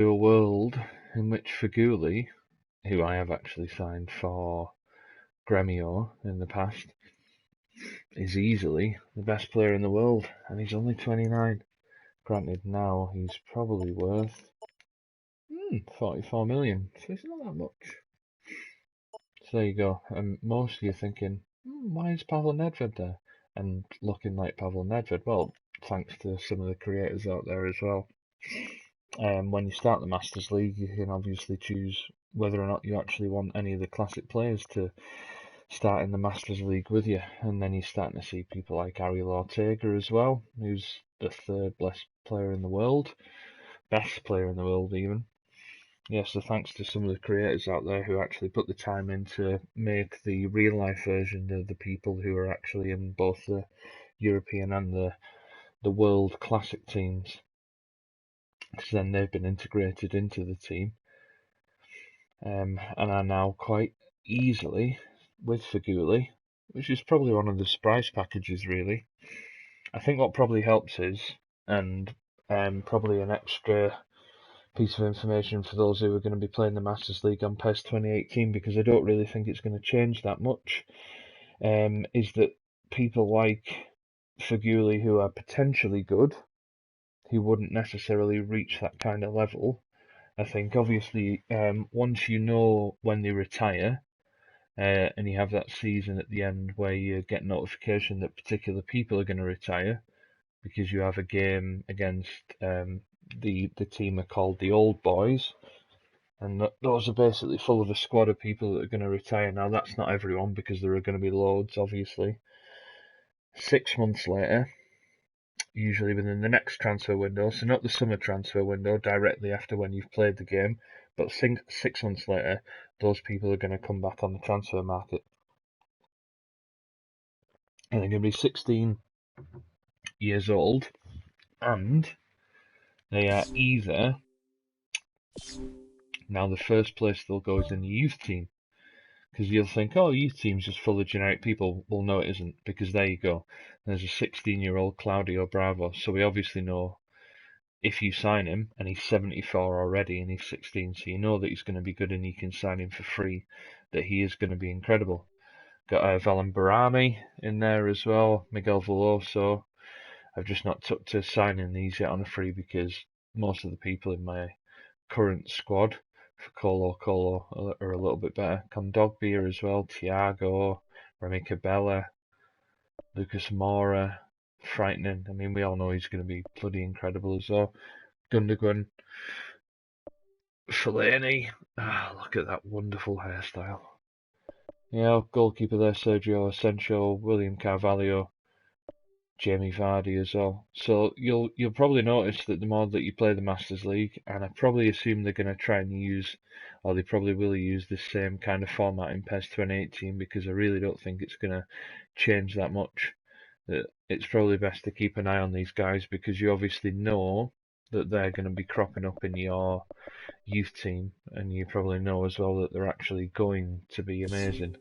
a world in which Faguli, who I have actually signed for Gremio in the past, is easily the best player in the world, and he's only 29. Granted, now he's probably worth 44 million, so it's not that much. So there you go. And most of you are thinking, why is Pavel Nedved there? And looking like Pavel Nedved, well, thanks to some of the creators out there as well. When you start the Masters League, you can obviously choose whether or not you actually want any of the classic players to start in the Masters League with you. And then you're starting to see people like Ariel Ortega as well, who's the third best player in the world, best player in the world even. Yeah, so thanks to some of the creators out there who actually put the time in to make the real life version of the people who are actually in both the European and the World Classic teams. Because then they've been integrated into the team and are now quite easily with Faguli, which is probably one of the surprise packages really. I think what probably helps is, and probably an extra piece of information for those who are going to be playing the Masters League on PES 2018, because I don't really think it's going to change that much, is that people like Faguli who are potentially good, who wouldn't necessarily reach that kind of level, I think obviously once you know when they retire, and you have that season at the end where you get notification that particular people are going to retire, because you have a game against the team are called the Old Boys, and those are basically full of a squad of people that are going to retire. Now that's not everyone, because there are going to be loads, obviously. 6 months later, usually within the next transfer window, so not the summer transfer window directly after when you've played the game, but 6 months later, those people are going to come back on the transfer market. And they're going to be 16 years old, and they are either, now the first place they'll go is in the youth team, because you'll think, oh, youth team's just full of generic people. Well, no, it isn't, because there you go. There's a 16-year-old Claudio Bravo, so we obviously know if you sign him, and he's 74 already, and he's 16, so you know that he's going to be good, and you can sign him for free, that he is going to be incredible. Got Valen Barami in there as well, Miguel Veloso. I've just not took to signing these yet on a free, because most of the people in my current squad for Colo are a little bit better. Kondogbia as well, Thiago, Remy Cabella, Lucas Moura, frightening. I mean, we all know he's going to be bloody incredible as well. Gundogan, Fellaini. Look at that wonderful hairstyle. Yeah, goalkeeper there, Sergio Asensio, William Carvalho, Jamie Vardy as well. So you'll probably notice that the more that you play the Masters League, and I probably assume they're going to try and use, or they probably will use, the same kind of format in PES 2018, because I really don't think it's going to change that much. It's probably best to keep an eye on these guys, because you obviously know that they're going to be cropping up in your youth team, and you probably know as well that they're actually going to be amazing.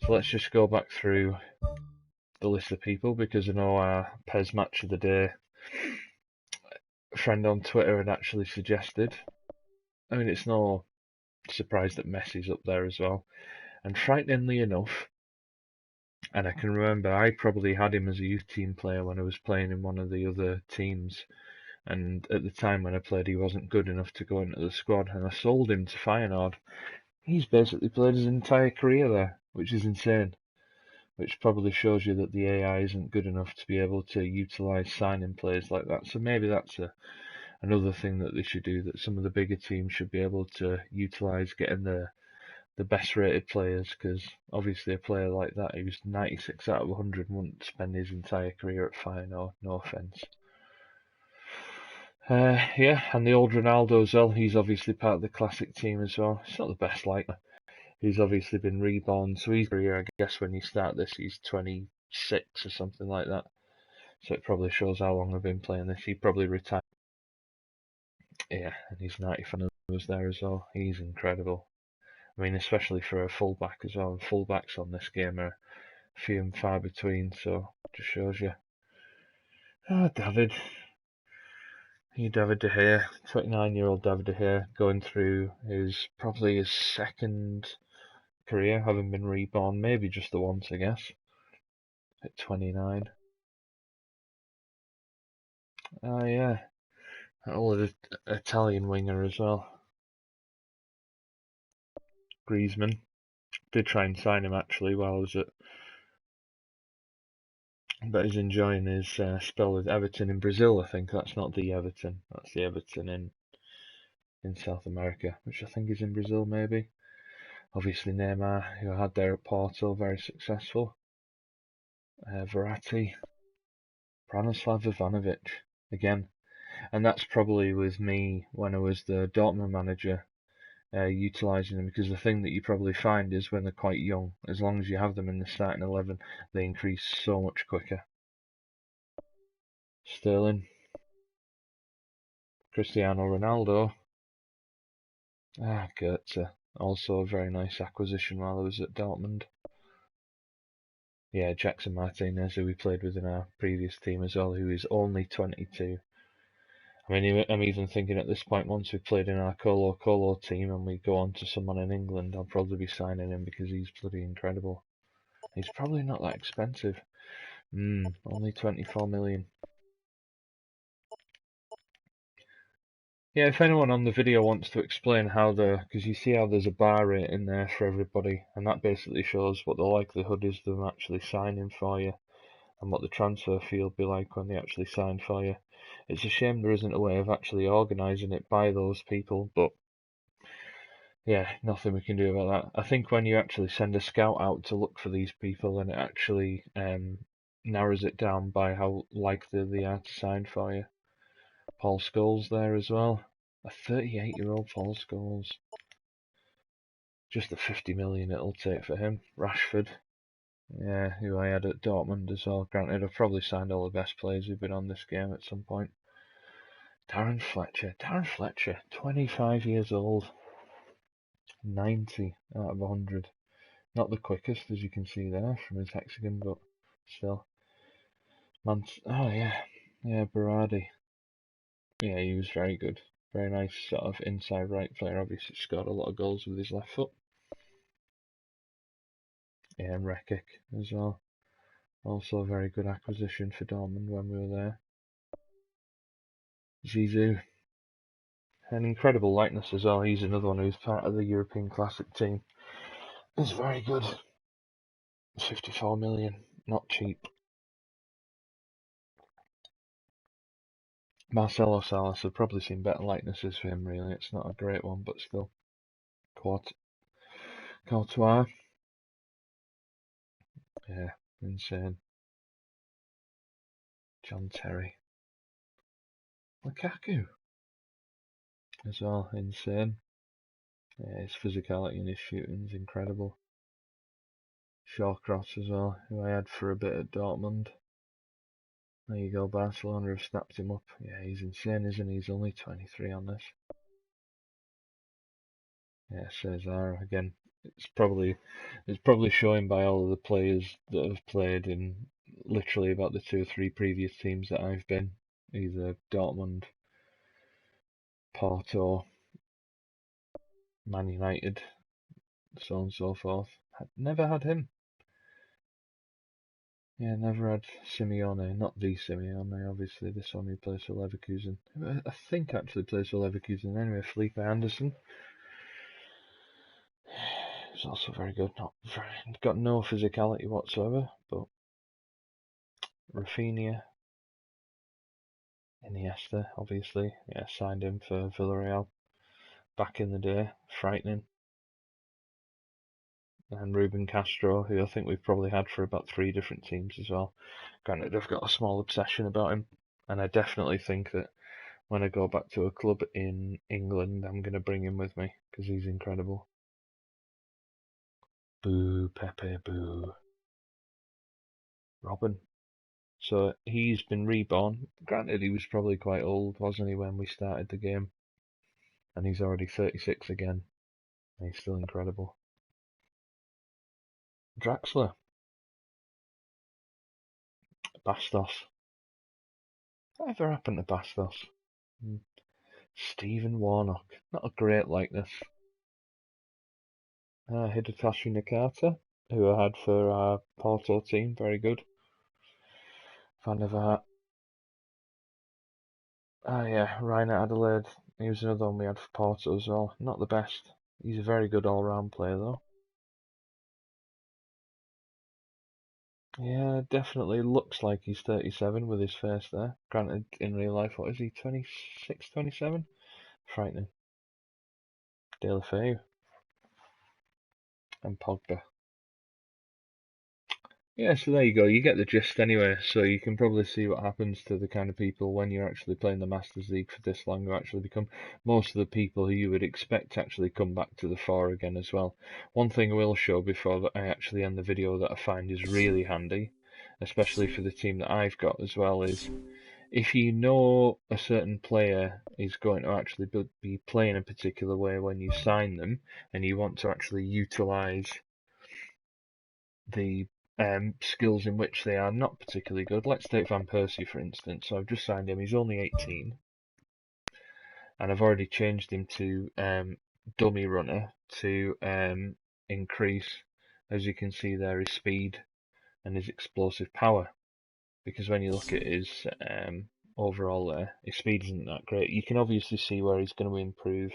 So let's just go back through the list of people, because I know our PES match of the day friend on Twitter had actually suggested. I mean, it's no surprise that Messi's up there as well. And frighteningly enough, and I can remember I probably had him as a youth team player when I was playing in one of the other teams. And at the time when I played, he wasn't good enough to go into the squad, and I sold him to Feyenoord. He's basically played his entire career there, which is insane. Which probably shows you that the AI isn't good enough to be able to utilise signing players like that. So maybe that's another thing that they should do, that some of the bigger teams should be able to utilise getting the best rated players, because obviously a player like that who's 96 out of 100 wouldn't spend his entire career at Feyenoord, no offence. Yeah, and the old Ronaldo as well, he's obviously part of the classic team as well. It's not the best like. He's obviously been reborn, so he's career, I guess when you start this, he's 26 or something like that. So it probably shows how long I've been playing this. He probably retired. Yeah, and he's 95 was there as well. He's incredible. I mean, especially for a fullback as well. And fullbacks on this game are few and far between, so just shows you. Ah, David. David De Gea, 29-year-old David De Gea, going through probably his second career, having been reborn, maybe just the once, I guess, at 29. Oh yeah, old Italian winger as well. Griezmann. Did try and sign him actually while I was at, but he's enjoying his spell with Everton in Brazil. I think that's not the Everton. That's the Everton in South America, which I think is in Brazil maybe. Obviously Neymar, who I had there at Porto, very successful. Verratti, Branislav Ivanovic again, and that's probably with me when I was the Dortmund manager. Utilising them, because the thing that you probably find is when they're quite young, as long as you have them in the starting 11, they increase so much quicker. Sterling, Cristiano Ronaldo, Goetze, also a very nice acquisition while I was at Dortmund. Yeah, Jackson Martinez, who we played with in our previous team as well, who is only 22. I mean, I'm even thinking at this point, once we've played in our Colo Colo team and we go on to someone in England, I'll probably be signing him because he's bloody incredible. He's probably not that expensive. Only 24 million. Yeah, if anyone on the video wants to explain how because you see how there's a bar rate in there for everybody, and that basically shows what the likelihood is of them actually signing for you, and what the transfer fee will be like when they actually sign for you. It's a shame there isn't a way of actually organising it by those people, but yeah, nothing we can do about that. I think when you actually send a scout out to look for these people, and it actually narrows it down by how likely they are to sign for you. Paul Scholes there as well. A 38-year-old Paul Scholes. Just the 50 million it'll take for him. Rashford. Yeah, who I had at Dortmund as well. Granted, I've probably signed all the best players who've been on this game at some point. Darren Fletcher. Darren Fletcher, 25 years old. 90 out of 100. Not the quickest, as you can see there from his hexagon, but still. Oh, yeah. Yeah, Berardi. Yeah, he was very good. Very nice sort of inside right player. Obviously scored a lot of goals with his left foot. Yeah, and Rekic as well. Also a very good acquisition for Dortmund when we were there. Zizou. An incredible likeness as well. He's another one who's part of the European Classic team. He's very good. 54 million. Not cheap. Marcelo Salas, I've probably seen better likenesses for him really. It's not a great one, but still. Courtois. Yeah, insane. John Terry. Lukaku as well, insane. Yeah, his physicality and his shooting is incredible. Shawcross as well, who I had for a bit at Dortmund. There you go, Barcelona have snapped him up. Yeah, he's insane, isn't he? He's only 23 on this. Yeah, Cesar again. It's probably showing by all of the players that have played in literally about the 2 or 3 previous teams that I've been, either Dortmund, Porto, Man United, so on and so forth. Never had him. Yeah, never had Simeone, not the Simeone, obviously, this one who plays for Leverkusen. I think actually plays for Leverkusen anyway, Felipe Anderson. He's also very good, got no physicality whatsoever, but Rafinha, Iniesta, obviously, yeah, signed him for Villarreal back in the day, frightening. And Ruben Castro, who I think we've probably had for about 3 different teams as well. Granted, I've got a small obsession about him, and I definitely think that when I go back to a club in England, I'm going to bring him with me because he's incredible. Boo, Pepe, boo. Robin. So he's been reborn. Granted, he was probably quite old, wasn't he, when we started the game? And he's already 36 again. And he's still incredible. Draxler. Bastos. Whatever happened to Bastos? Stephen Warnock, not a great likeness. Hidetoshi Nakata, who I had for our Porto team, very good. Fan of that. Yeah, Ryan Adelaide, he was another one we had for Porto as well. Not the best. He's a very good all-round player though. Yeah, definitely looks like he's 37 with his face there. Granted, in real life, what is he, 26, 27? Frightening. Deulofeu and Pogba. Yeah, so there you go. You get the gist anyway. So you can probably see what happens to the kind of people when you're actually playing the Masters League for this long, who actually become most of the people who you would expect to actually come back to the fore again as well. One thing I will show before I actually end the video that I find is really handy, especially for the team that I've got as well, is if you know a certain player is going to actually be playing a particular way when you sign them, and you want to actually utilise the skills in which they are not particularly good. Let's take Van Persie for instance. So I've just signed him. He's only 18, and I've already changed him to dummy runner to increase, as you can see there, his speed and his explosive power. Because when you look at his overall there, his speed isn't that great. You can obviously see where he's going to improve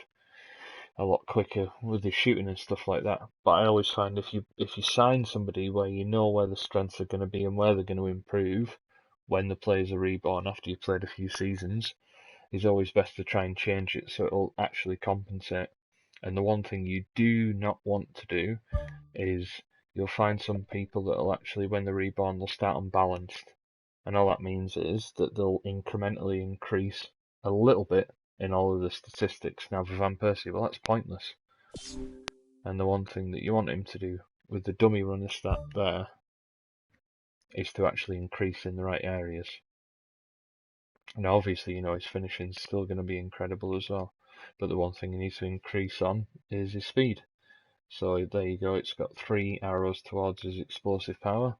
a lot quicker with his shooting and stuff like that. But I always find if you sign somebody where you know where the strengths are going to be and where they're going to improve when the players are reborn after you've played a few seasons, it's always best to try and change it so it'll actually compensate. And the one thing you do not want to do is you'll find some people that will actually, when they're reborn, they'll start unbalanced. And all that means is that they'll incrementally increase a little bit in all of the statistics. Now for Van Persie, well, that's pointless. And the one thing that you want him to do with the dummy runner stat there is to actually increase in the right areas. Now obviously, his finishing's still going to be incredible as well. But the one thing he needs to increase on is his speed. So there you go, it's got 3 arrows towards his explosive power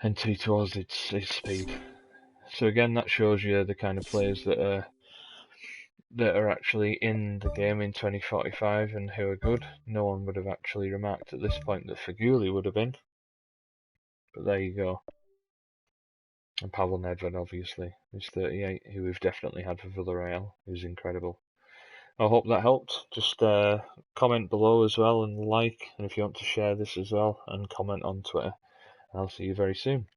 and 2 towards his speed. So again, that shows you the kind of players that are actually in the game in 2045 and who are good. No one would have actually remarked at this point that Faguli would have been. But there you go. And Pavel Nedved, obviously, who's 38, who we've definitely had for Villarreal, who's incredible. I hope that helped. Just comment below as well and like, and if you want to share this as well, and comment on Twitter. I'll see you very soon.